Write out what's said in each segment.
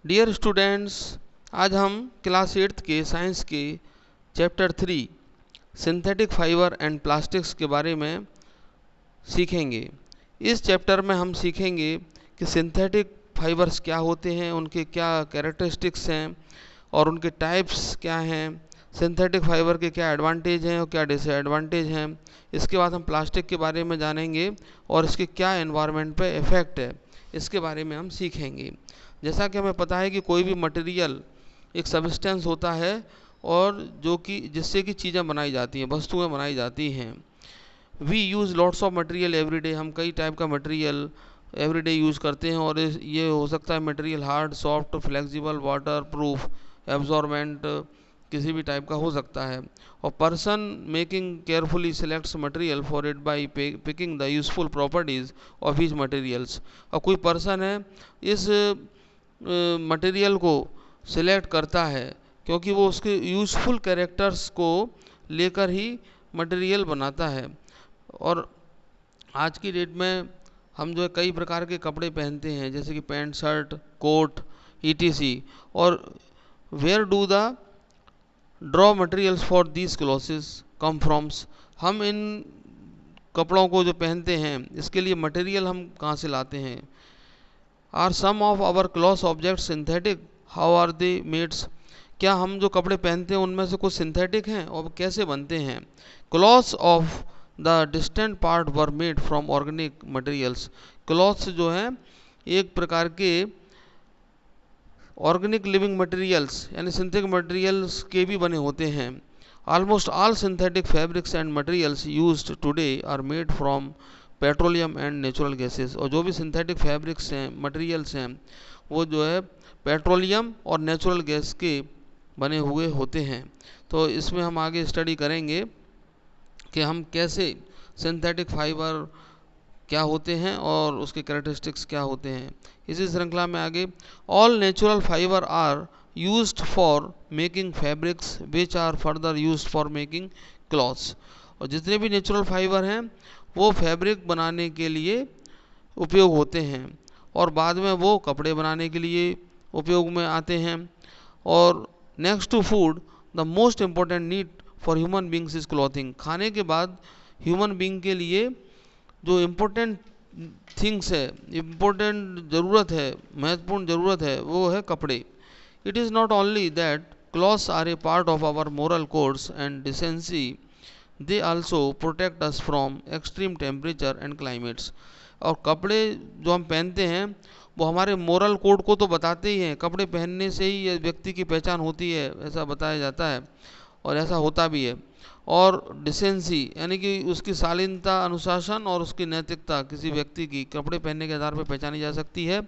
Dear students, आज हम class 8th के साइंस के chapter 3 synthetic fibre and plastics के बारे में सीखेंगे। इस चैप्टर में हम सीखेंगे कि सिंथेटिक फाइबर्स क्या होते हैं, उनके क्या कैरेक्टरिस्टिक्स हैं और उनके टाइप्स क्या हैं, सिंथेटिक फाइबर के क्या एडवांटेज हैं और क्या डिसएडवांटेज हैं। इसके बाद हम प्लास्टिक के बारे में जानेंगे और इसके क्या एनवायरनमेंट पे इफ़ेक्ट है, इसके बारे में हम सीखेंगे। जैसा कि हमें पता है कि कोई भी मटेरियल एक सब्सटेंस होता है और जो कि जिससे कि चीज़ें बनाई जाती हैं, वस्तुएं बनाई जाती हैं। We use lots of material everyday, हम कई टाइप का मटेरियल एवरीडे यूज़ करते हैं और ये हो सकता है material hard, soft, flexible, water proof, absorbent, किसी भी टाइप का हो सकता है। और person making carefully selects material for it by picking the useful properties of each materials. और कोई पर्सन है इस मटेरियल को सिलेक्ट करता है क्योंकि वो उसके यूजफुल कैरेक्टर्स को लेकर ही मटेरियल बनाता है। और आज की डेट में हम जो है कई प्रकार के कपड़े पहनते हैं, जैसे कि पैंट, शर्ट, कोट, ईटीसी। और where do the raw materials for these clothes come from, हम इन कपड़ों को जो पहनते हैं इसके लिए मटेरियल हम कहाँ से लाते हैं। Are some of our cloth object synthetic, how are they made, क्या हम जो कपड़े पहनते हैं उनमें से कुछ सिंथेटिक हैं और कैसे बनते हैं। Clothes of the distant past were made from organic materials, clothes जो हैं एक प्रकार के ऑर्गेनिक लिविंग मटेरियल्स यानी सिंथेटिक मटेरियल्स के भी बने होते हैं। Almost all synthetic fabrics and materials used today are made from petroleum and natural gases, और जो भी सिंथेटिक फैब्रिक्स हैं, मटेरियल्स हैं, वो जो है पेट्रोलियम और नेचुरल गैस के बने हुए होते हैं। तो इसमें हम आगे स्टडी करेंगे कि हम कैसे सिंथेटिक फाइबर क्या होते हैं और उसके कैरेक्टरिस्टिक्स क्या होते हैं। इसी श्रृंखला में आगे, all natural fibre are used for making fabrics which are further used for making clothes, और जितने भी नेचुरल फाइबर हैं वो फैब्रिक बनाने के लिए उपयोग होते हैं और बाद में वो कपड़े बनाने के लिए उपयोग में आते हैं। और next to food, the most important need for human beings is clothing, खाने के बाद ह्यूमन बींग के लिए जो इम्पोर्टेंट थिंग्स है, इम्पोर्टेंट ज़रूरत है, महत्वपूर्ण ज़रूरत है, वो है कपड़े। It is not only that clothes are a part of our moral codes and decency, they also protect us from extreme temperature and climates, और कपड़े जो हम पहनते हैं वो हमारे मोरल कोड को तो बताते ही हैं। कपड़े पहनने से ही व्यक्ति की पहचान होती है, ऐसा बताया जाता है और ऐसा होता भी है। और डिसेंसी यानी कि उसकी शालीनता, अनुशासन और उसकी नैतिकता किसी व्यक्ति की कपड़े पहनने के आधार पर पहचानी जा सकती है।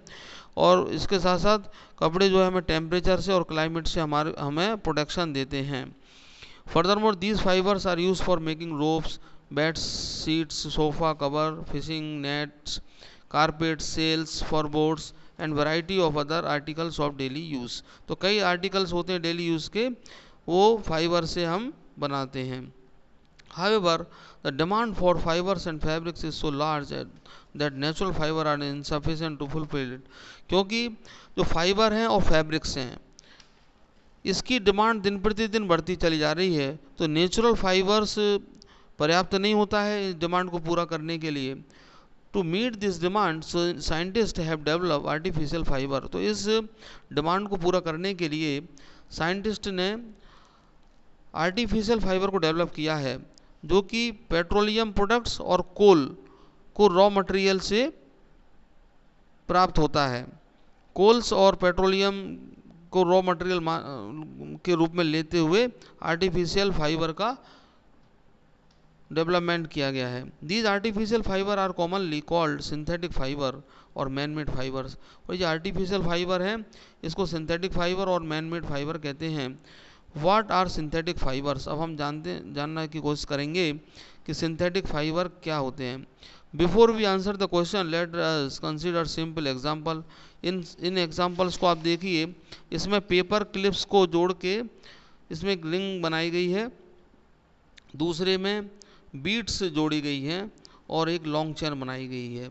और इसके साथ साथ कपड़े जो है हमें टेम्परेचर से और क्लाइमेट से हमें प्रोटेक्शन देते हैं। Furthermore these fibres are use for making ropes, beds, seats, sofa cover, fishing nets, carpet, sails for boats and variety of other articles of daily use. तो कई आर्टिकल्स होते हैं डेली यूज़ के, वो फाइबर से हम बनाते हैं। However, the demand for fibers and fabrics is so large that natural fiber are insufficient to fulfill it, क्योंकि जो फाइबर हैं और फैब्रिक्स हैं इसकी डिमांड दिन प्रतिदिन बढ़ती चली जा रही है, तो नेचुरल फाइबर्स पर्याप्त नहीं होता है इस डिमांड को पूरा करने के लिए। To meet this demand scientist have develop artificial fibre, तो इस डिमांड को पूरा करने के लिए साइंटिस्ट ने आर्टिफिशियल फाइबर को डेवलप किया है, जो कि पेट्रोलियम प्रोडक्ट्स और कोल को रॉ मटेरियल से प्राप्त होता है। कोल्स और पेट्रोलियम को रॉ मटेरियल के रूप में लेते हुए आर्टिफिशियल फाइबर का डेवलपमेंट किया गया है। These artificial fibre are commonly called synthetic fibre और मैन मेड फाइबर्स, और ये आर्टिफिशियल फाइबर हैं इसको सिंथेटिक फाइबर और मैन मेड फाइबर कहते हैं। व्हाट आर सिंथेटिक फाइबर्स, अब हम जानना की कोशिश करेंगे कि सिंथेटिक फाइबर क्या होते हैं। Before we answer the question let us consider simple example. इन एग्जांपल्स को आप देखिए, इसमें पेपर क्लिप्स को जोड़ के इसमें एक रिंग बनाई गई है, दूसरे में बीट्स जोड़ी गई हैं और एक लॉन्ग चेन बनाई गई है।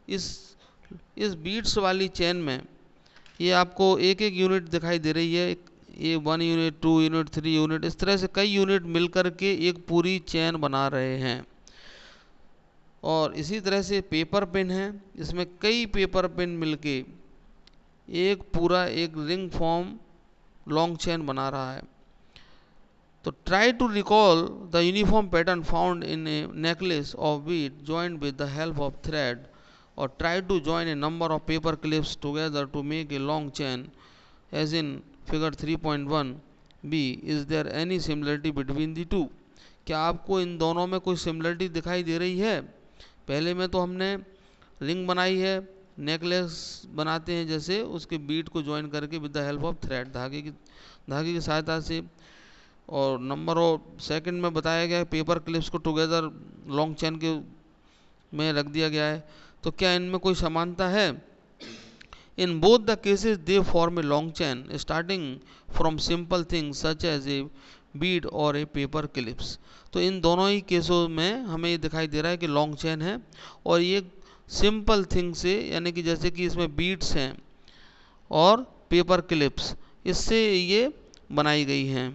इस बीट्स वाली चेन में ये आपको एक एक यूनिट दिखाई दे रही है, ये 1 यूनिट, 2 यूनिट, 3 यूनिट, इस तरह से कई यूनिट मिलकर के एक पूरी चेन बना रहे हैं। और इसी तरह से पेपर पेन है, इसमें कई पेपर पेन मिलके एक पूरा एक रिंग फॉर्म लॉन्ग चेन बना रहा है। तो try to recall the uniform pattern found in a necklace of bead joined with the help of thread, और try to join a number of paper clips together to make a long chain as in figure 3.1 B. Is there any similarity between the two? क्या आपको इन दोनों में कोई similarity दिखाई दे रही है? पहले में तो हमने रिंग बनाई है, नेकलेस बनाते हैं जैसे, उसके बीट को ज्वाइन करके with the help of thread, धागे की सहायता से। और नंबर ऑफ सेकंड में बताया गया है पेपर क्लिप्स को टुगेदर लॉन्ग चेन के में रख दिया गया है। तो क्या इनमें कोई समानता है? In both the cases they form a long chain starting from simple things such as a bead और ए पेपर क्लिप्स। तो इन दोनों ही केसों में हमें ये दिखाई दे रहा है कि लॉन्ग चेन है, और ये सिंपल थिंग से, यानी कि जैसे कि इसमें बीड्स हैं और पेपर क्लिप्स, इससे ये बनाई गई हैं।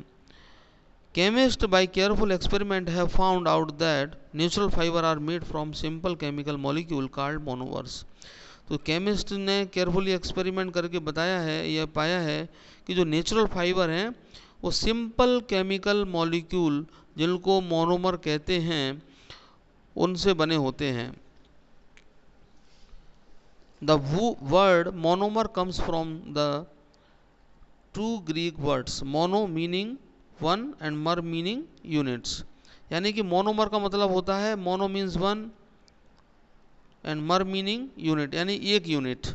Chemists by careful experiment have found out that natural fiber are made from simple chemical molecule called monomers। तो केमिस्ट ने केयरफुली एक्सपेरिमेंट करके बताया है, यह पाया है कि जो नेचुरल फाइबर हैं वो सिंपल केमिकल मॉलिक्यूल जिनको मोनोमर कहते हैं उनसे बने होते हैं। The word monomer comes from the two Greek words mono meaning one and mer meaning units। यानी कि मोनोमर का मतलब होता है, mono means one and mer meaning unit, यानी एक unit.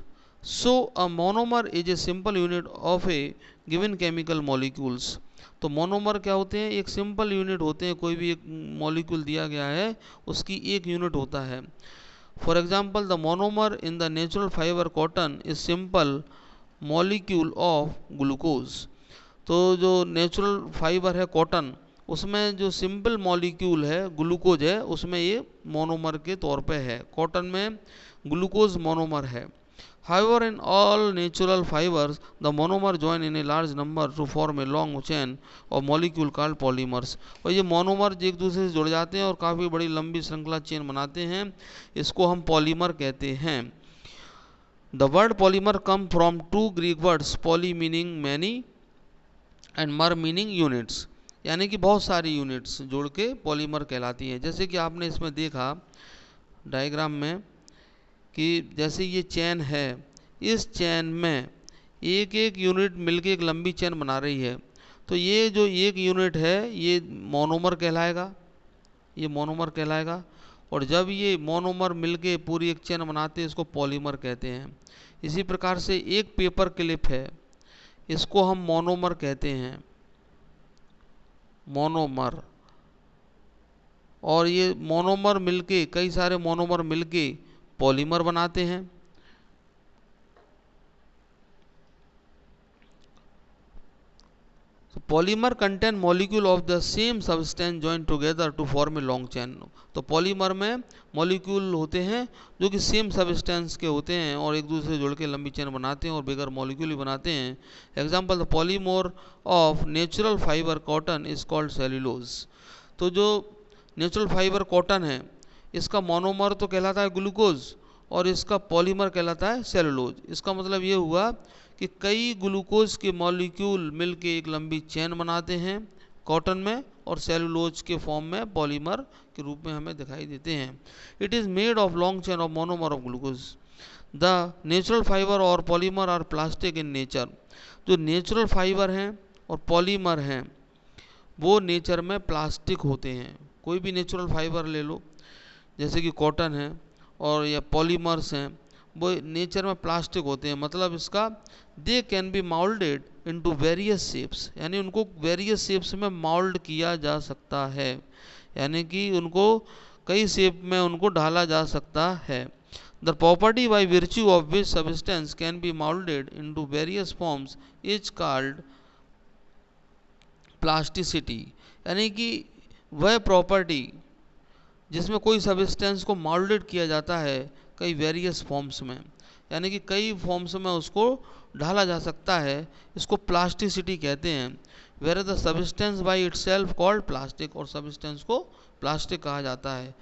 So a monomer is a simple unit of A given chemical molecules. तो monomer क्या होते हैं? एक सिंपल यूनिट होते हैं, कोई भी एक मॉलिक्यूल दिया गया है उसकी एक यूनिट होता है। For example the monomer in the natural fibre cotton is simple molecule of glucose. तो जो नेचुरल फाइबर है कॉटन, उसमें जो सिंपल मॉलिक्यूल है ग्लूकोज है, उसमें ये मोनोमर के तौर पे है। कॉटन में ग्लूकोज मोनोमर है। However in all natural fibres the monomer join in a large number two form a long chain और मॉलिक्यूल कॉल्ड पॉलीमर्स। और ये मोनोमर एक दूसरे से जुड़ जाते हैं और काफ़ी बड़ी लंबी श्रृंखला चेन बनाते हैं, इसको हम पॉलीमर कहते हैं। The word polymer come from two Greek words poly meaning many and mer meaning units, यानी कि बहुत सारी यूनिट्स जोड़ के पॉलीमर कहलाती हैं। जैसे कि आपने इसमें देखा डायग्राम में कि जैसे ये चेन है, इस चेन में एक एक यूनिट मिलके एक लंबी चेन बना रही है। तो ये जो एक यूनिट है ये मोनोमर कहलाएगा, ये मोनोमर कहलाएगा। और जब ये मोनोमर मिलके पूरी एक चेन बनाते हैं इसको पॉलीमर कहते हैं। इसी प्रकार से एक पेपर क्लिप है, इसको हम मोनोमर कहते हैं, मोनोमर। और ये मोनोमर मिलके, कई सारे मोनोमर मिलके पॉलीमर बनाते हैं। Polymer contain molecule of the same substance join together to form a long chain. तो पॉलीमर में मॉलिक्यूल होते हैं जो कि सेम सब्सटेंस के होते हैं और एक दूसरे से जुड़ के लंबी चेन बनाते हैं और बिगर मॉलिक्यूल ही बनाते हैं। Example the polymer of natural fibre cotton is called cellulose. तो जो नेचुरल फाइबर कॉटन है इसका मोनोमर तो कहलाता है ग्लूकोज और इसका पॉलीमर कहलाता है सेलुलोज। इसका मतलब ये हुआ कि कई ग्लूकोज के मॉलिक्यूल मिलके एक लंबी चेन बनाते हैं कॉटन में और सेलुलोज के फॉर्म में पॉलीमर के रूप में हमें दिखाई देते हैं। It is made of long chain of monomer of glucose. The natural fibre और polymer are plastic in nature. जो नेचुरल फाइबर हैं और पॉलीमर हैं वो नेचर में प्लास्टिक होते हैं। कोई भी नेचुरल फाइबर ले लो जैसे कि कॉटन है और या पॉलीमर्स हैं, वो नेचर में प्लास्टिक होते हैं। मतलब इसका they can be moulded into various shapes, यानी उनको वेरियस शेप्स में माउल्ड किया जा सकता है, यानी कि उनको कई शेप में उनको ढाला जा सकता है। The property by virtue of which substance can be moulded into various forms is called plasticity, यानी कि वह प्रॉपर्टी जिसमें कोई सब्सटेंस को माउल्डेड किया जाता है कई वेरियस फॉर्म्स में, यानी कि कई फॉर्म्स में उसको ढाला जा सकता है, इसको प्लास्टिसिटी कहते हैं। Where the substance by itself called plastic, और सब्सटेंस को प्लास्टिक कहा जाता है।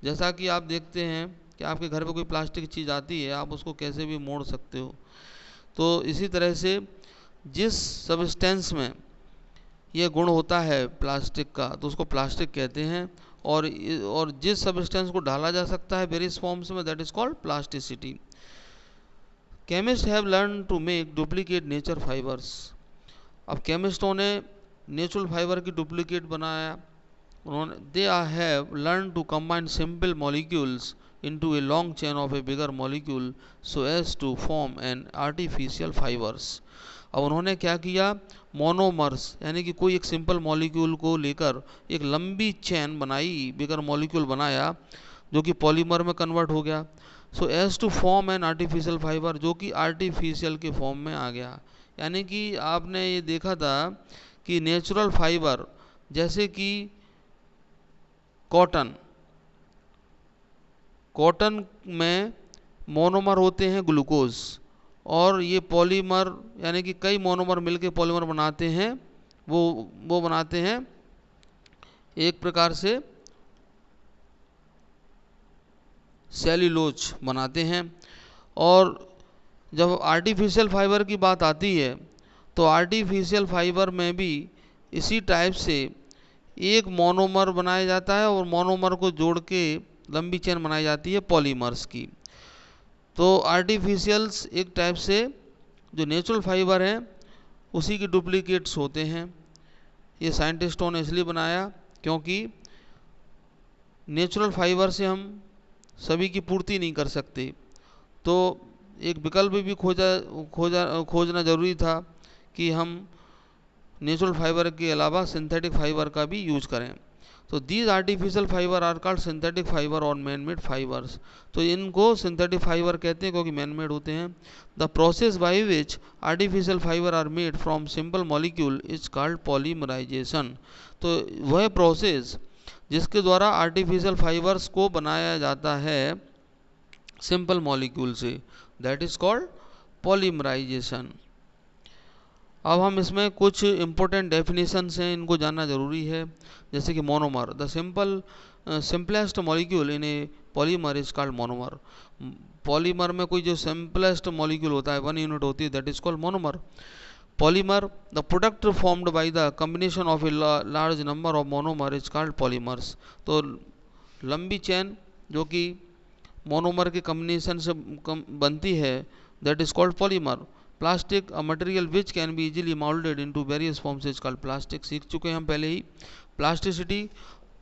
जैसा कि आप देखते हैं कि आपके घर पे कोई प्लास्टिक की चीज़ आती है, आप उसको कैसे भी मोड़ सकते हो। तो इसी तरह से जिस सब्सटेंस में ये गुण होता है प्लास्टिक का, तो उसको प्लास्टिक कहते हैं। और जिस सब्सटेंस को ढाला जा सकता है वेरियस फॉर्म्स में, that is called plasticity. Chemist have learn to make duplicate nature fibres. अब केमिस्टों ने नेचुरल फाइबर की डुप्लीकेट बनाया। उन्होंने they have learn to combine simple molecules into a long chain of a bigger molecule so as to form an artificial fibers। अब उन्होंने क्या किया, मोनोमर्स यानी कि कोई एक सिंपल मॉलिक्यूल को लेकर एक लंबी चेन बनाई, बिगर मॉलिक्यूल बनाया जो कि पॉलीमर में कन्वर्ट हो गया। So as to form an artificial fibre, जो कि आर्टिफिशियल के फॉर्म में आ गया। यानी कि आपने ये देखा था कि नेचुरल फाइबर जैसे कि कॉटन में मोनोमर होते हैं ग्लूकोज, और ये पॉलीमर यानी कि कई मोनोमर मिलके पॉलीमर बनाते हैं, वो बनाते हैं एक प्रकार से सेल्यूलोज बनाते हैं। और जब आर्टिफिशियल फाइबर की बात आती है तो आर्टिफिशियल फाइबर में भी इसी टाइप से एक मोनोमर बनाया जाता है और मोनोमर को जोड़ के लंबी चेन बनाई जाती है पॉलीमर्स की। तो आर्टिफिशियल्स एक टाइप से जो नेचुरल फाइबर हैं उसी की डुप्लीकेट्स होते हैं। ये साइंटिस्टों ने इसलिए बनाया क्योंकि नेचुरल फाइबर से हम सभी की पूर्ति नहीं कर सकते, तो एक विकल्प भी खोजना ज़रूरी था कि हम नेचुरल फाइबर के अलावा सिंथेटिक फाइबर का भी यूज करें। तो these artificial fibre are called synthetic fibre और मैन मेड फाइबर्स। तो इनको सिंथेटिक फाइबर कहते हैं क्योंकि मैन मेड होते हैं। The process by which artificial fibre are made from simple molecule is called polymerisation. तो वह प्रोसेस जिसके द्वारा आर्टिफिशियल फाइबर्स को बनाया जाता है सिंपल मॉलिक्यूल से, दैट इज कॉल्ड पॉलीमराइजेशन। अब हम इसमें कुछ इंपॉर्टेंट डेफिनेशंस हैं, इनको जानना ज़रूरी है। जैसे कि monomer, the simplest molecule in A polymer is called monomer. Polymer में कोई जो सिंपलेस्ट मॉलिक्यूल होता है, 1 यूनिट होती है, that is called monomer. Polymer, the product formed by the combination of a large number of monomer is called polymers. तो लंबी chain जो कि मोनोमर के कम्बिनेशन से बनती है, that is called polymer. Plastic, a material which can be easily moulded into various forms is called plastic. सीख चुके हैं हम पहले ही। Plasticity,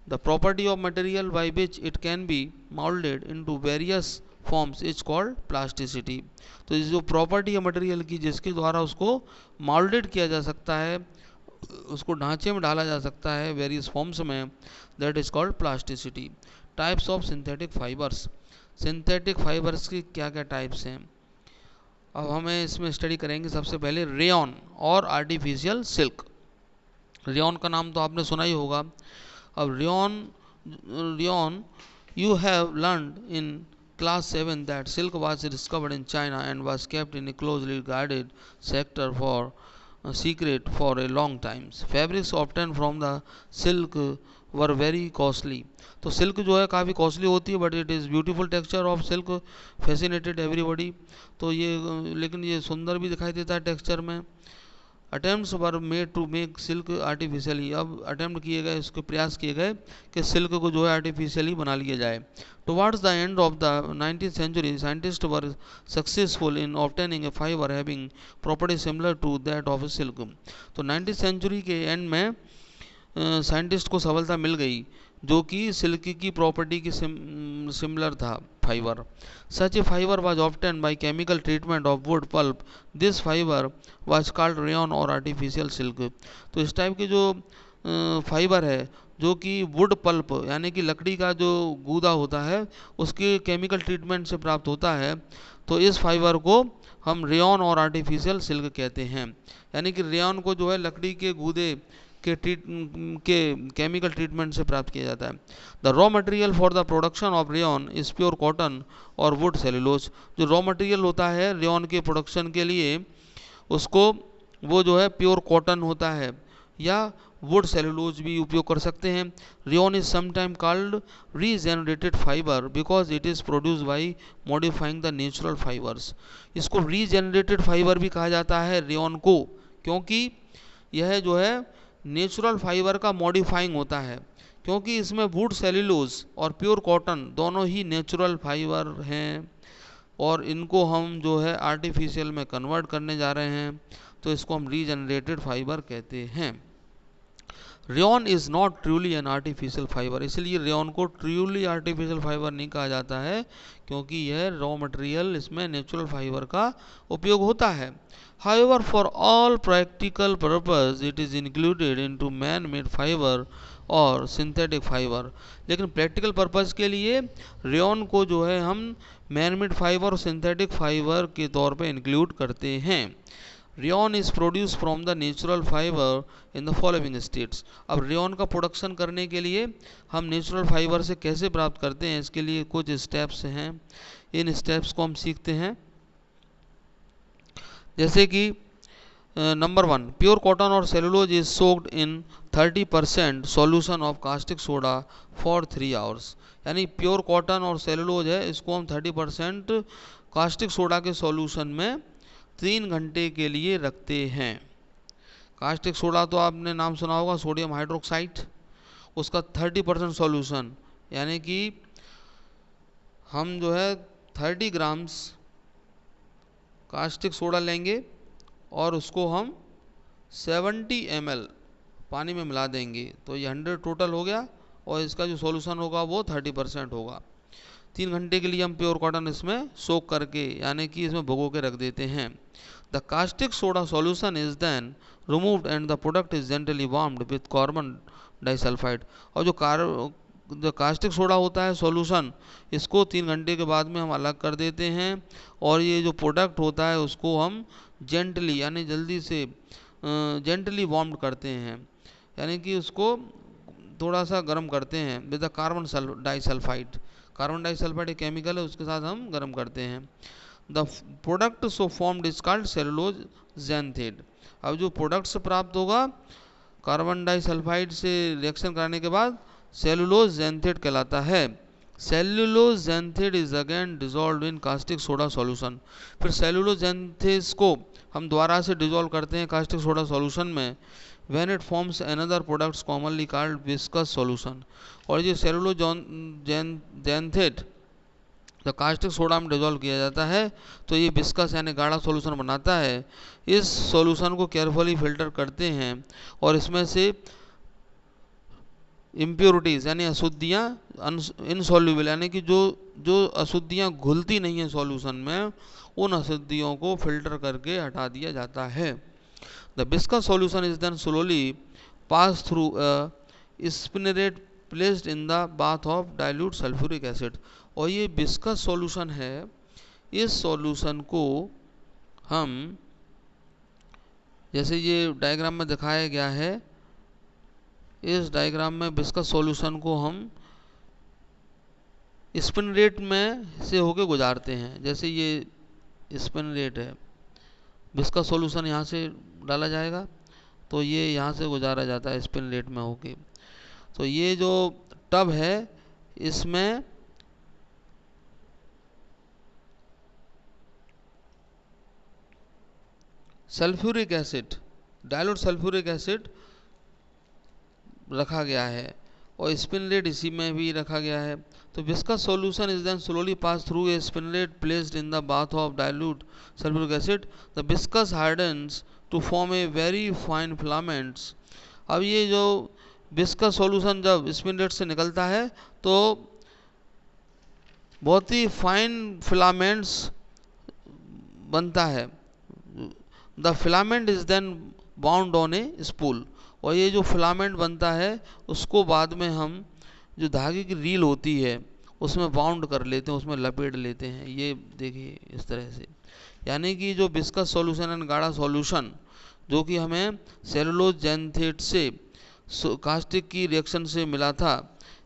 the property of material by which it can be moulded into various forms is called plasticity. तो ये जो property है मटेरियल की जिसके द्वारा उसको मोल्डेड किया जा सकता है, उसको ढांचे में डाला जा सकता है वेरियस फॉर्म्स में, that is called plasticity. Types of synthetic fibres. Synthetic fibres की क्या क्या टाइप्स हैं, अब हमें इसमें स्टडी करेंगे। सबसे पहले रेयॉन और आर्टिफिशियल सिल्क। रेयॉन का नाम तो आपने सुना ही होगा। अब rayon you have learned in class 7 that silk was discovered in China and was kept in A closely guarded sector for secret for a long times. Fabrics obtain from the silk were very costly. तो silk जो है काफ़ी costly होती है, but it is beautiful texture of silk fascinated everybody. तो ये लेकिन ये सुंदर भी दिखाई देता है टेक्सचर में। Attempts were made to make silk artificially. अब अटेम्प्ट किए गए, उसके प्रयास किए गए कि सिल्क को जो है आर्टिफिशियली बना लिया जाए। Towards the end of the 19th century scientist were successful in obtaining a fibre having property similar to that of silk. तो 19th century के एंड में साइंटिस्ट को सफलता मिल गई जो कि सिल्क की प्रॉपर्टी की सिमिलर था fibre. Such A fibre was obtain by chemical treatment of wood pulp. This fibre was called rayon और आर्टिफिशियल सिल्क। तो इस टाइप के जो फाइबर है जो कि वुड पल्प यानी कि लकड़ी का जो गूदा होता है उसके केमिकल ट्रीटमेंट से प्राप्त होता है, तो इस फाइबर को हम रेयॉन और आर्टिफिशियल सिल्क कहते हैं। यानी कि रेयॉन को जो है लकड़ी के गूदे के केमिकल ट्रीटमेंट से प्राप्त किया जाता है। The raw material for the production of rayon is pure cotton और वुड सेलुलोज। जो रॉ मटेरियल होता है रेयॉन के प्रोडक्शन के लिए उसको वो जो है प्योर कॉटन होता है या वुड सेलुलोज भी उपयोग कर सकते हैं। Rayon is sometime called regenerated fibre because it is produce by modifying the natural fibres. इसको रीजेनरेटेड फाइबर भी कहा जाता है रेयॉन को, क्योंकि यह जो है नेचुरल फाइबर का मॉडिफाइंग होता है, क्योंकि इसमें वुड सेलुलोज और प्योर कॉटन दोनों ही नेचुरल फाइबर हैं और इनको हम जो है आर्टिफिशियल में कन्वर्ट करने जा रहे हैं, तो इसको हम रीजनरेटेड फाइबर कहते हैं। Rayon is not truly N artificial fibre, इसलिए रेयॉन को ट्रूली आर्टिफिशियल फाइबर नहीं कहा जाता है, क्योंकि यह रॉ मटेरियल इसमें नेचुरल फाइबर का उपयोग होता है। However, for all practical purpose, it is included into man-made fiber और सिंथेटिक फाइबर। लेकिन प्रैक्टिकल पर्पज़ के लिए रेयॉन को जो है हम मैन मेड फाइबर और सिंथेटिक फाइबर के तौर पे इंक्लूड करते हैं। Rayon is produce from the natural fibre in the following states. अब रेयॉन का प्रोडक्शन करने के लिए हम नेचुरल फाइबर से कैसे प्राप्त करते हैं, इसके लिए कुछ स्टेप्स हैं, इन स्टेप्स को हम सीखते हैं। जैसे कि नंबर 1, प्योर कॉटन और cellulose is soaked in 30% solution of caustic soda for 3 hours. यानी प्योर कॉटन और सेलुलोज है, इसको हम 30% कास्टिक सोडा के सॉल्यूशन में 3 घंटे के लिए रखते हैं। कास्टिक सोडा तो आपने नाम सुना होगा, सोडियम हाइड्रोक्साइड, उसका 30% सॉल्यूशन, यानी कि हम जो है 30 ग्राम्स कास्टिक सोडा लेंगे और उसको हम 70 ml पानी में मिला देंगे, तो ये 100 टोटल हो गया और इसका जो सॉल्यूशन होगा वो 30% होगा। 3 घंटे के लिए हम प्योर कॉटन इसमें सोक करके यानी कि इसमें भिगो के रख देते हैं। The caustic soda solution is then removed and the product is gently warmed with carbon disulphide. और जो कास्टिक सोडा होता है सॉल्यूशन, इसको 3 घंटे के बाद में हम अलग कर देते हैं और ये जो प्रोडक्ट होता है उसको हम जेंटली यानी जल्दी से जेंटली वार्म करते हैं, यानी कि उसको थोड़ा सा गर्म करते हैं with carbon disulphide. Carbon disulphide एक केमिकल है, उसके साथ हम गर्म करते हैं। The product so formed is called cellulose xanthate. अब जो प्रोडक्ट से प्राप्त होगा कार्बन डाइसल्फाइड से रिएक्शन कराने के बाद सेलुलोज ज़ैंथेट कहलाता है। Cellulose xanthate is again dissolve in caustic soda solution. फिर सेलुलोज ज़ैंथेस को हम दोबारा से डिजॉल्व करते हैं कास्टिक सोडा सॉल्यूशन में। When it forms another products commonly called viscose solution. और ये सेलुलोज ज़ैंथेट जब कास्टिक सोडा में डिजॉल्व किया जाता है तो ये विस्कस यानी गाढ़ा सॉल्यूशन बनाता है। इस सॉल्यूशन को केयरफुली फिल्टर करते हैं और इसमें से इम्प्योरिटीज़ यानी अशुद्धियाँ इनसॉल्युबल यानी कि जो अशुद्धियाँ घुलती नहीं हैं सॉल्यूशन में, उन अशुद्धियों को फिल्टर करके हटा दिया जाता है। The viscose solution is then slowly pass through spinneret placed in the bath of dilute sulphuric acid. और ये विस्कस सॉल्यूशन है, इस सॉल्यूशन को हम जैसे ये डायग्राम में दिखाया गया है, इस डायग्राम में विस्कस सॉल्यूशन को हम स्पिन रेट में से होके गुजारते हैं। जैसे ये स्पिन रेट है, विस्कस सॉल्यूशन यहाँ से डाला जाएगा तो ये यहाँ से गुजारा जाता है स्पिन रेट में होके। तो ये जो टब है इसमें sulphuric acid, dilute sulphuric acid रखा गया है और स्पिन रेट इसी में भी रखा गया है। तो viscose solution is then slowly pass through a spinneret placed in the bath of dilute sulphuric acid. The viscose hardens to form a very fine filaments. अब ये जो विस्कस सॉल्यूशन जब स्पिन रेट से निकलता है तो बहुत ही fine filaments बनता है। The filament is then bound on a spool. और ये जो फिलामेंट बनता है उसको बाद में हम जो धागे की रील होती है उसमें बाउंड कर लेते हैं, उसमें लपेट लेते हैं। ये देखिए इस तरह से, यानी कि जो विस्कस सॉल्यूशन एंड गाढ़ा सॉल्यूशन जो कि हमें सेलुलोज ज़ैंथेट से कास्टिक की रिएक्शन से मिला था,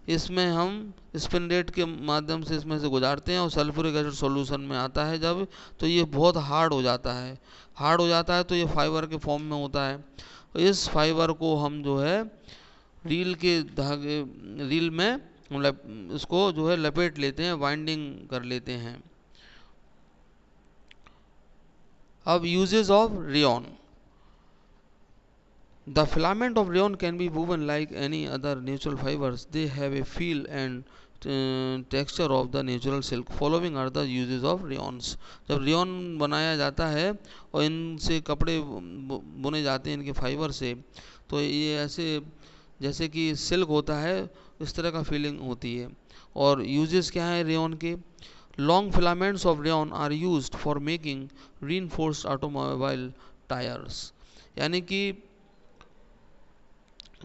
इसमें हम स्पिन रेट के माध्यम से इसमें से गुजारते हैं और सल्फ्यूरिक एसिड सॉल्यूशन में आता है जब, तो ये बहुत हार्ड हो जाता है। हार्ड हो जाता है तो ये फाइबर के फॉर्म में होता है। इस फाइबर को हम जो है रील के धागे, रील में इसको जो है लपेट लेते हैं, वाइंडिंग कर लेते हैं। अब uses of rayon. The filament of rayon can be woven like any other natural fibers. They have a feel and texture of the natural silk. Following are the uses of rayons. जब rayon बनाया जाता है और इनसे कपड़े बुने जाते हैं इनके फाइबर से, तो ये ऐसे जैसे कि सिल्क होता है इस तरह का फीलिंग होती है। और यूजेस क्या है रेयन के? Long filaments of rayon are used for making reinforced automobile tyres. यानी कि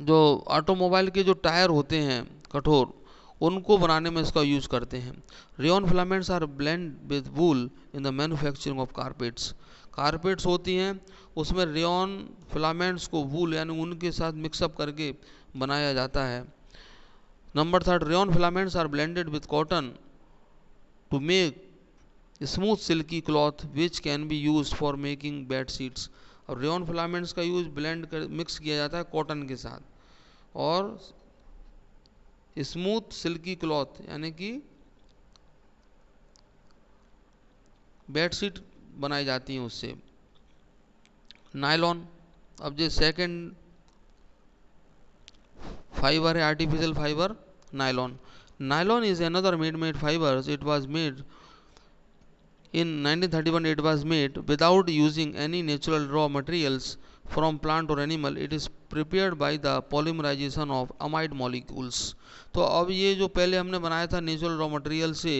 जो ऑटोमोबाइल के जो टायर होते हैं कठोर, उनको बनाने में इसका यूज करते हैं। Rayon filaments are blend with wool in the manufacturing of carpets. Carpets होती हैं उसमें रेयन फिलामेंट्स को वूल यानी ऊन के साथ मिक्सअप करके बनाया जाता है। Number 3, rayon filaments are blended with cotton to make smooth silky cloth which can be use for making bed sheets. और रेयन फिलामेंट्स का यूज ब्लेंड कर मिक्स किया जाता है कॉटन के साथ, और स्मूथ सिल्की क्लॉथ यानी कि बेडशीट बनाई जाती हैं उससे। नायलॉन, अब जो सेकंड फाइबर है artificial fibre nylon. Nylon is another made fibres. It was made in 1931. It was made without using any natural raw materials from plant or animal. It is prepared by the polymerization of amide molecules. तो अब ये जो पहले हमने बनाया था natural raw material से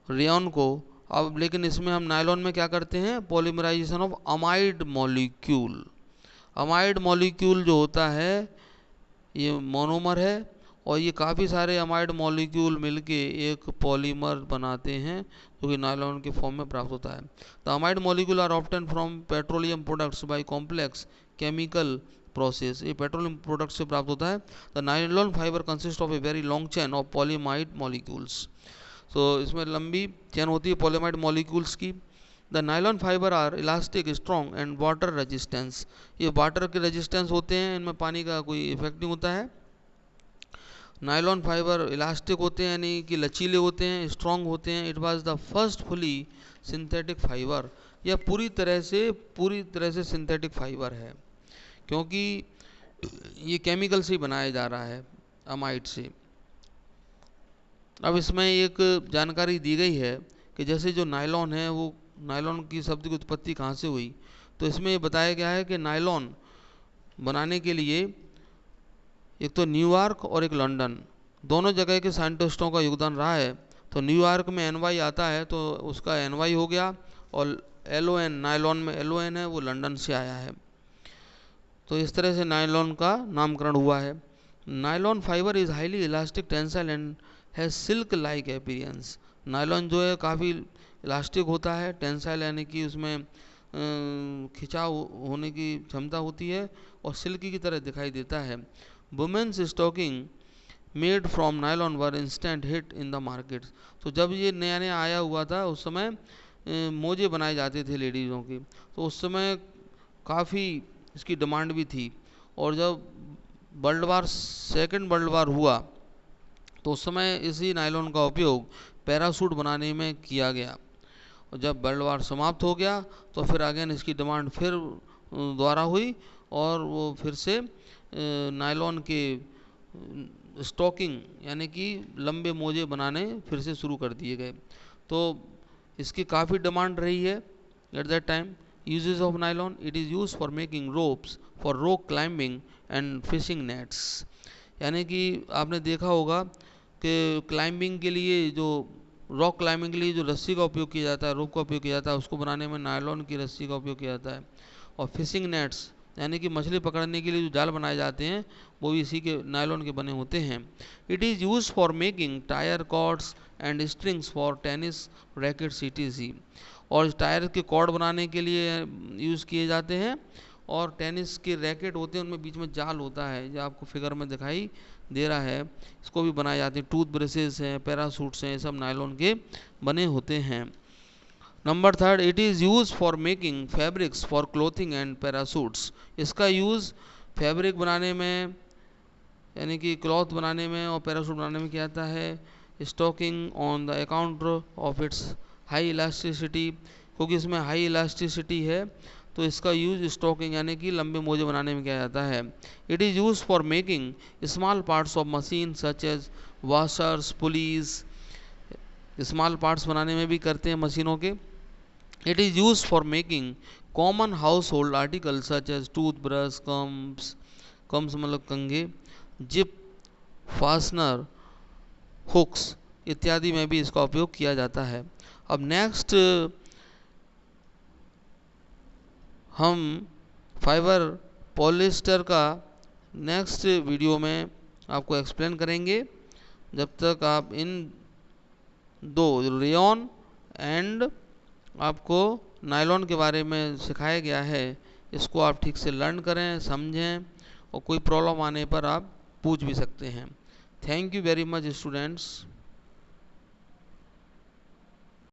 rayon को, अब लेकिन इसमें हम नायलॉन में क्या करते हैं? Polymerisation of amide molecule. Amide molecule जो होता है ये मोनोमर है, और ये काफ़ी सारे अमाइड मॉलिक्यूल मिलके एक पॉलीमर बनाते हैं जो कि नायलॉन के फॉर्म में प्राप्त होता है। The amide molecule are obtain from petroleum products by complex chemical process. ये पेट्रोलियम प्रोडक्ट से प्राप्त होता है। The nylon fibre consist of a very long chain of polyamide molecules. तो इसमें लंबी चेन होती है पॉलीमाइड मॉलिक्यूल्स की। The nylon fibre are elastic, strong and water resistance. ये वाटर के रेजिस्टेंस होते हैं, इनमें पानी का कोई इफेक्ट नहीं होता है। नायलॉन फाइबर इलास्टिक होते हैं यानी कि लचीले होते हैं, स्ट्रॉन्ग होते हैं। It was the first fully synthetic fibre. यह पूरी तरह से सिंथेटिक फाइबर है, क्योंकि ये केमिकल से ही बनाया जा रहा है अमाइड से। अब इसमें एक जानकारी दी गई है कि जैसे जो नायलॉन है, वो नायलॉन की शब्द की उत्पत्ति कहाँ से हुई, तो इसमें ये बताया गया है कि नायलॉन बनाने के लिए एक तो न्यूयॉर्क और एक लंदन, दोनों जगह के साइंटिस्टों का योगदान रहा है। तो न्यूयॉर्क में NY आता है तो उसका NY हो गया, और LON नायलॉन में LON है वो लंदन से आया है। तो इस तरह से नायलॉन का नामकरण हुआ है। Nylon fibre is highly elastic, tensile and has silk like appearance. Nylon जो है काफ़ी इलास्टिक होता है, टेंसाइल यानी कि उसमें खिंचाव होने की क्षमता होती है, और सिल्की की तरह दिखाई देता है। Women's stocking made from nylon were instant hit in the market. तो जब ये नया नया आया हुआ था उस समय मोजे बनाए जाते थे लेडीज़ों के, तो उस समय काफ़ी इसकी डिमांड भी थी। और जब सेकेंड वर्ल्ड वार हुआ तो उस समय इसी नायलॉन का उपयोग पैरासूट बनाने में किया गया। और जब वर्ल्ड वार समाप्त हो गया तो फिर अगेन इसकी डिमांड फिर दोबारा हुई, और वो फिर से नायलॉन के स्टॉकिंग यानी कि लंबे मोजे बनाने फिर से शुरू कर दिए गए। तो इसकी काफ़ी डिमांड रही है at that time. Uses of nylon, it is use for making ropes for rock climbing and fishing nets. यानी कि आपने देखा होगा कि क्लाइंबिंग के लिए जो रॉक क्लाइंबिंग के लिए जो रस्सी का उपयोग किया जाता है, रोप का उपयोग किया जाता है, उसको बनाने में नायलॉन की रस्सी का उपयोग किया जाता है। और फिशिंग नेट्स यानी कि मछली पकड़ने के लिए जो जाल बनाए जाते हैं वो भी इसी के नायलॉन के बने होते हैं। It is use for making tyre cords and strings for tennis rackets etc। और टायर के कॉर्ड बनाने के लिए यूज़ किए जाते हैं, और टेनिस के रैकेट होते हैं उनमें बीच में जाल होता है, जो आपको फिगर में दिखाई दे रहा है, इसको भी बनाए जाते हैं। टूथ ब्रशेस हैं, पैरासूट्स हैं, सब नायलॉन के बने होते हैं। Number third, it is use for making fabrics for clothing and parachutes. इसका यूज़ फैब्रिक बनाने में यानी कि क्लॉथ बनाने में और पैरासूट बनाने में किया जाता है। Stocking on the account of its high elasticity, क्योंकि इसमें हाई इलास्टिसिटी है तो इसका यूज स्टॉकिंग यानी कि लंबे मोजे बनाने में किया जाता है। It is use for making small parts of machine such as washers, pulleys, small parts बनाने में भी करते हैं मशीनों के। It is use for making common household article such as tooth brush, combs मतलब कंघे, जिप, फास्टनर, हुक्स इत्यादि में भी इसका उपयोग किया जाता है। अब नेक्स्ट हम फाइबर पॉलिएस्टर का नेक्स्ट वीडियो में आपको एक्सप्लेन करेंगे। जब तक आप इन दो रेयॉन एंड आपको नायलॉन के बारे में सिखाया गया है, इसको आप ठीक से लर्न करें, समझें और कोई प्रॉब्लम आने पर आप पूछ भी सकते हैं। Thank you very much students.